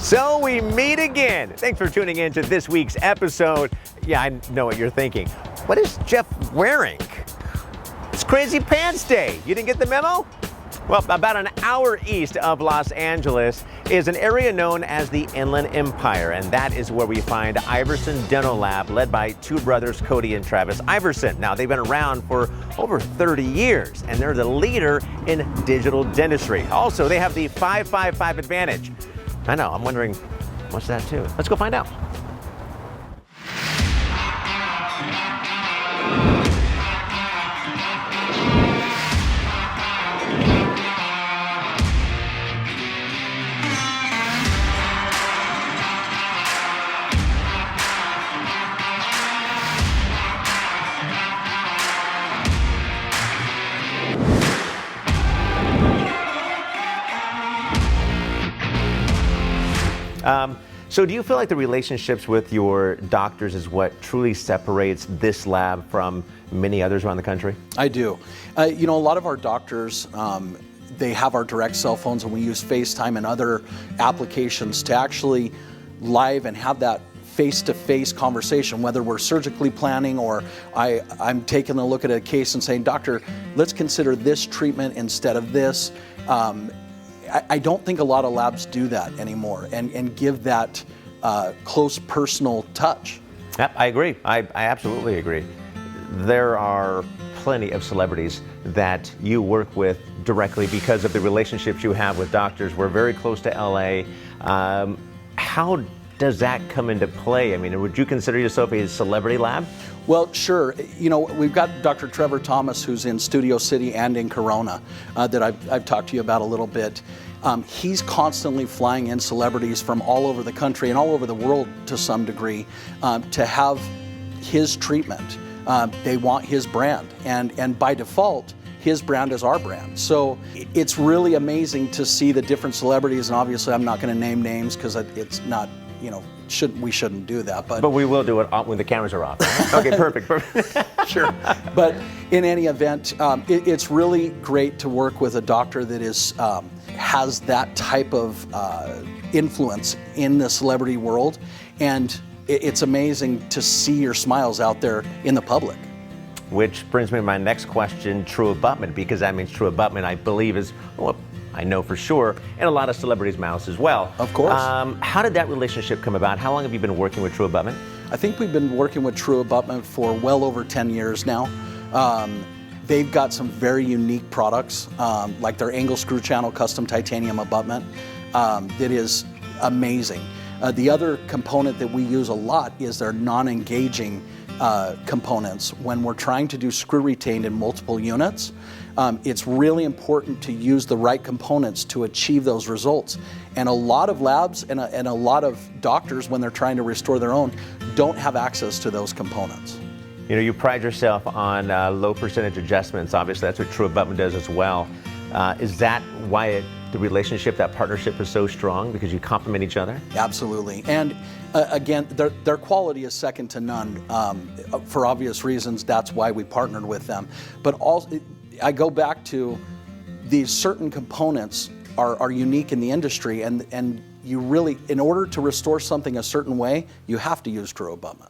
So we meet again. Thanks for tuning in to this week's episode. Yeah, I know what you're thinking. What is Jeff wearing? It's Crazy Pants Day. You didn't get the memo? Well, about an hour east of Los Angeles is an area known as the Inland Empire, and that is where we find Iverson Dental Lab, led by two brothers, Cody and Travis Iverson. Now, they've been around for over 30 years, and they're the leader in digital dentistry. Also, they have the 555 advantage. I know, I'm wondering, what's that too? Let's go find out. So do you feel like the relationships with your doctors is what truly separates this lab from many others around the country? I do. A lot of our doctors, they have our direct cell phones, and we use FaceTime and other applications to actually live and have that face-to-face conversation, whether we're surgically planning or I'm taking a look at a case and saying, doctor, let's consider this treatment instead of this. I don't think a lot of labs do that anymore and give that close personal touch. Yep, I agree. I absolutely agree. There are plenty of celebrities that you work with directly because of the relationships you have with doctors. We're very close to LA. How does that come into play? I mean, would you consider yourself a celebrity lab? Well, sure. We've got Dr. Trevor Thomas, who's in Studio City and in Corona, that I've talked to you about a little bit. He's constantly flying in celebrities from all over the country and all over the world to some degree to have his treatment. They want his brand, and by default, his brand is our brand. So it's really amazing to see the different celebrities, and obviously I'm not going to name names because it's not, we shouldn't do that. But we will do it when the cameras are off. Right? Okay, perfect. Sure. But in any event, it's really great to work with a doctor that has that type of influence in the celebrity world, and it's amazing to see your smiles out there in the public. Which brings me to my next question, TruAbutment, because that means TruAbutment, I believe, is, well, I know for sure, in a lot of celebrities' mouths as well. Of course. How did that relationship come about? How long have you been working with TruAbutment? I think we've been working with TruAbutment for well over 10 years now. They've got some very unique products, like their angle screw channel custom titanium abutment that is amazing. The other component that we use a lot is their non-engaging components. When we're trying to do screw retained in multiple units, it's really important to use the right components to achieve those results. And a lot of labs and a lot of doctors, when they're trying to restore their own, don't have access to those components. You pride yourself on low percentage adjustments. Obviously, that's what TruAbutment does as well. Is that why the relationship, that partnership is so strong, because you complement each other? Absolutely. And again, their quality is second to none. For obvious reasons, that's why we partnered with them. But also, I go back to these certain components are unique in the industry, and you really, in order to restore something a certain way, you have to use TruAbutment.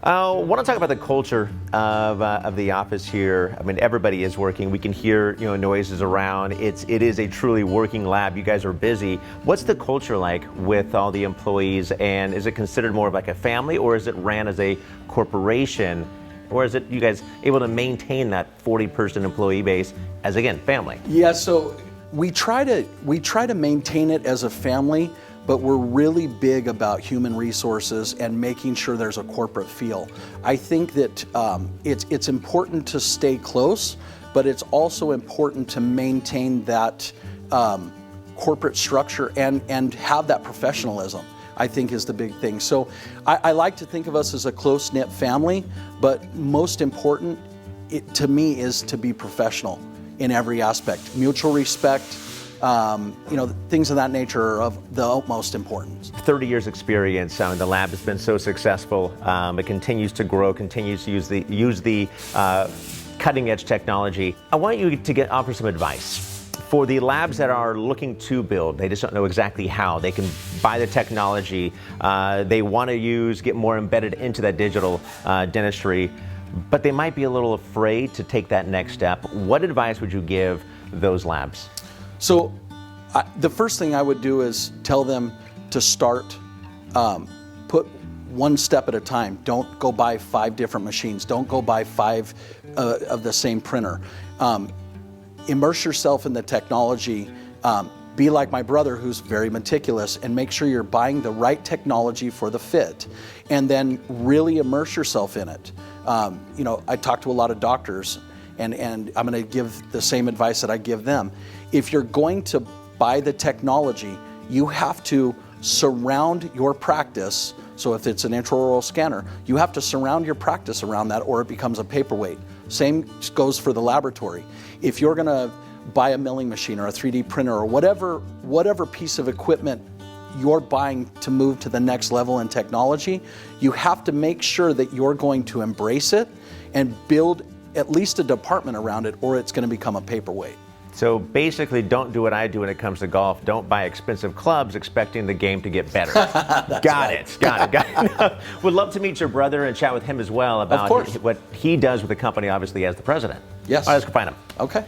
I want to talk about the culture of the office here. I mean, everybody is working. We can hear noises around. It is a truly working lab. You guys are busy. What's the culture like with all the employees? And is it considered more of like a family, or is it ran as a corporation? Or is it you guys able to maintain that 40-person employee base as, again, family? Yeah, so we try to maintain it as a family, but we're really big about human resources and making sure there's a corporate feel. I think that it's important to stay close, but it's also important to maintain that corporate structure and have that professionalism, I think, is the big thing. So I like to think of us as a close-knit family, but most important to me is to be professional in every aspect. Mutual respect, things of that nature are of the utmost importance. 30 years experience. The lab has been so successful. It continues to grow, continues to use the cutting edge technology. I want you to offer some advice for the labs that are looking to build. They just don't know exactly how. They can buy the technology. They want to get more embedded into that digital dentistry, but they might be a little afraid to take that next step. What advice would you give those labs? So the first thing I would do is tell them to start, put one step at a time. Don't go buy 5 different machines. Don't go buy 5 of the same printer. Immerse yourself in the technology. Be like my brother, who's very meticulous, and make sure you're buying the right technology for the fit, and then really immerse yourself in it. I talk to a lot of doctors, and I'm going to give the same advice that I give them. If you're going to buy the technology, you have to surround your practice. So if it's an intraoral scanner, you have to surround your practice around that, or it becomes a paperweight. Same goes for the laboratory. If you're going to buy a milling machine or a 3D printer or whatever piece of equipment you're buying to move to the next level in technology, you have to make sure that you're going to embrace it and build at least a department around it, or it's going to become a paperweight. So basically, don't do what I do when it comes to golf. Don't buy expensive clubs expecting the game to get better. Got it. Would love to meet your brother and chat with him as well about what he does with the company, obviously, as the president. Yes. All right, let's go find him. Okay.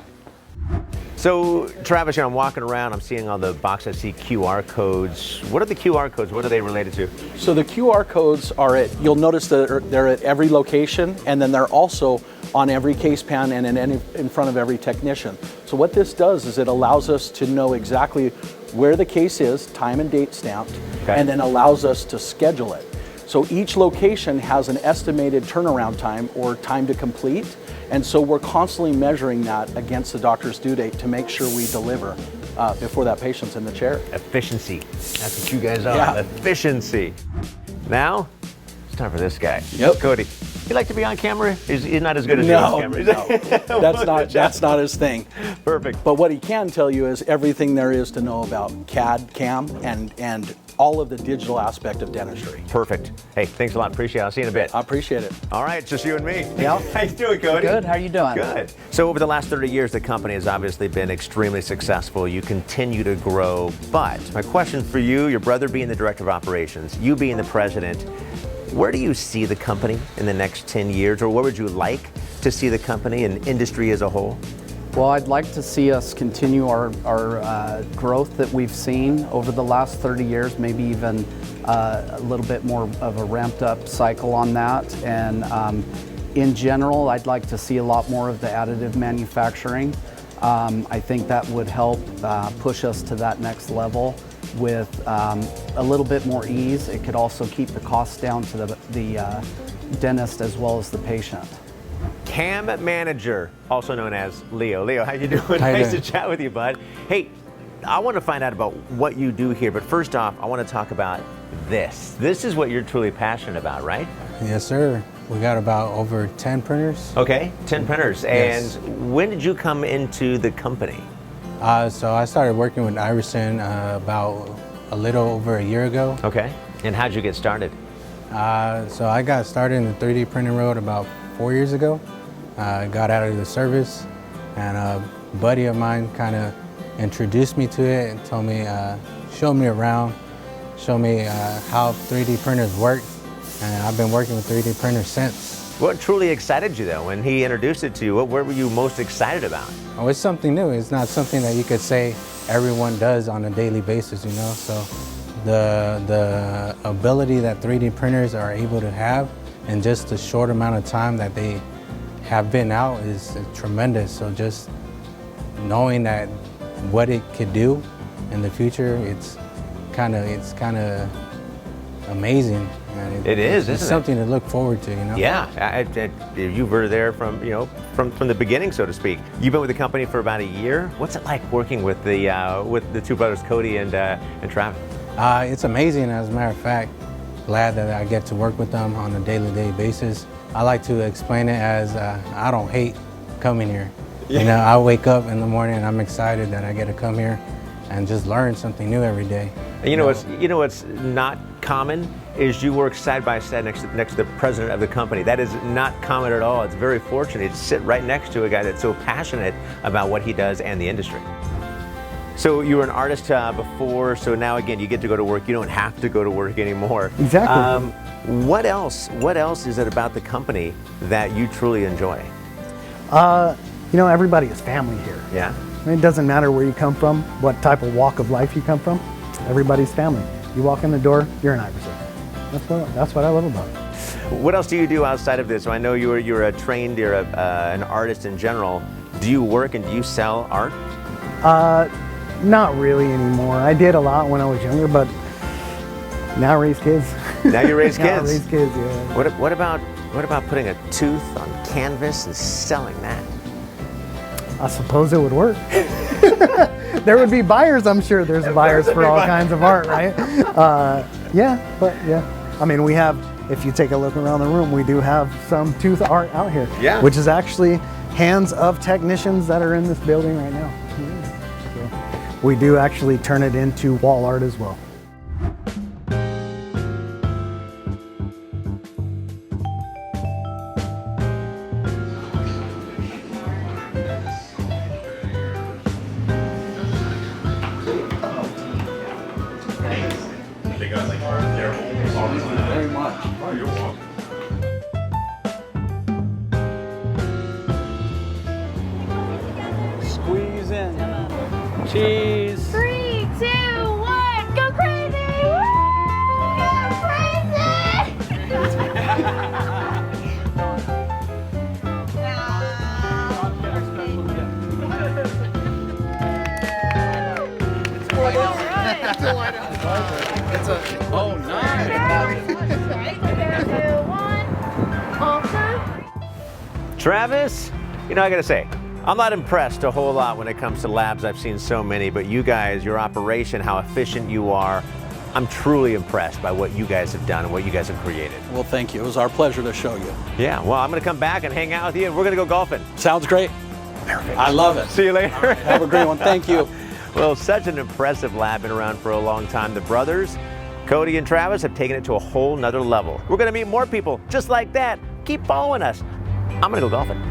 So, Travis, I'm walking around, I'm seeing all the boxes, I see QR codes. What are the QR codes? What are they related to? So the QR codes you'll notice that they're at every location, and then they're also on every case pan and in front of every technician. So what this does is it allows us to know exactly where the case is, time and date stamped, and then allows us to schedule it. So each location has an estimated turnaround time or time to complete, and so we're constantly measuring that against the doctor's due date to make sure we deliver before that patient's in the chair. Efficiency. That's what you guys are. Yeah. Efficiency. Now, it's time for this guy. Yep. Cody. He like to be on camera? He's not as good as you on camera. No, that's not his thing. Perfect. But what he can tell you is everything there is to know about CAD, CAM, and all of the digital aspect of dentistry. Perfect. Hey, thanks a lot. Appreciate it. I'll see you in a bit. I appreciate it. All right, it's just you and me. Yeah. How you doing, Cody? Good. How are you doing? Good. So over the last 30 years, the company has obviously been extremely successful. You continue to grow. But my question for you, your brother being the director of operations, you being the president, where do you see the company in the next 10 years, or where would you like to see the company and industry as a whole? Well, I'd like to see us continue our growth that we've seen over the last 30 years, maybe even a little bit more of a ramped up cycle on that. And in general, I'd like to see a lot more of the additive manufacturing. I think that would help push us to that next level with a little bit more ease. It could also keep the costs down to the dentist as well as the patient. CAM manager, also known as Leo. Leo, how you doing? How you Nice doing? to chat with you, bud. Hey, I want to find out about what you do here, but first off, I want to talk about this. This is what you're truly passionate about, right? Yes, sir. We got about over 10 printers. Okay, 10 printers. Yes. And when did you come into the company? So I started working with Iverson about a little over a year ago. Okay, and how'd you get started? So I got started in the 3D printing road about 4 years ago. Got out of the service, and a buddy of mine kind of introduced me to it and told me, showed me around, showed me how 3D printers work, and I've been working with 3D printers since. What truly excited you though when he introduced it to you? What were you most excited about? Oh, it's something new. It's not something that you could say everyone does on a daily basis, you know. So the ability that 3D printers are able to have in just a short amount of time that they have been out is tremendous. So just knowing that what it could do in the future, it's kind of amazing. And It is, it's isn't it? something to look forward to, you know. Yeah, you were there from from the beginning, so to speak. You've been with the company for about a year. What's it like working with the two brothers, Cody and Travis? It's amazing, as a matter of fact. Glad that I get to work with them on a daily basis. I like to explain it as I don't hate coming here. You know, I wake up in the morning and I'm excited that I get to come here and just learn something new every day. And you know what's not common is you work side by side next to the president of the company. That is not common at all. It's very fortunate to sit right next to a guy that's so passionate about what he does and the industry. So you were an artist before, so now again you get to go to work. You don't have to go to work anymore. Exactly. What else is it about the company that you truly enjoy? Everybody is family here. Yeah. It doesn't matter where you come from, what type of walk of life you come from. Everybody's family. You walk in the door, you're an Iverson. That's what I love about it. What else do you do outside of this? So I know you're an artist in general. Do you work and do you sell art? Not really anymore. I did a lot when I was younger, but now I raise kids. Now you raise Now I kids? raise kids, yeah. What about putting a tooth on canvas and selling that? I suppose it would work. There would be buyers, I'm sure. There's buyers for all kinds of art, right? I mean, we have, if you take a look around the room, we do have some tooth art out here. Yeah. Which is actually hands of technicians that are in this building right now. Yeah. So we do actually turn it into wall art as well. Very much. Oh, you're welcome. Squeeze in. Cheese. 3, 2, 1, go crazy! Woo! Go crazy! Oh, nice. 3, 2, 1, awesome. Travis, I gotta say, I'm not impressed a whole lot when it comes to labs. I've seen so many, but you guys, your operation, how efficient you are, I'm truly impressed by what you guys have done and what you guys have created. Well, thank you. It was our pleasure to show you. Yeah, well, I'm gonna come back and hang out with you, and we're gonna go golfing. Sounds great. Perfect. I love it. See you later. Have a great one. Thank you. Well, such an impressive lab, been around for a long time. The brothers, Cody and Travis, have taken it to a whole nother level. We're gonna meet more people just like that. Keep following us. I'm gonna go golfing.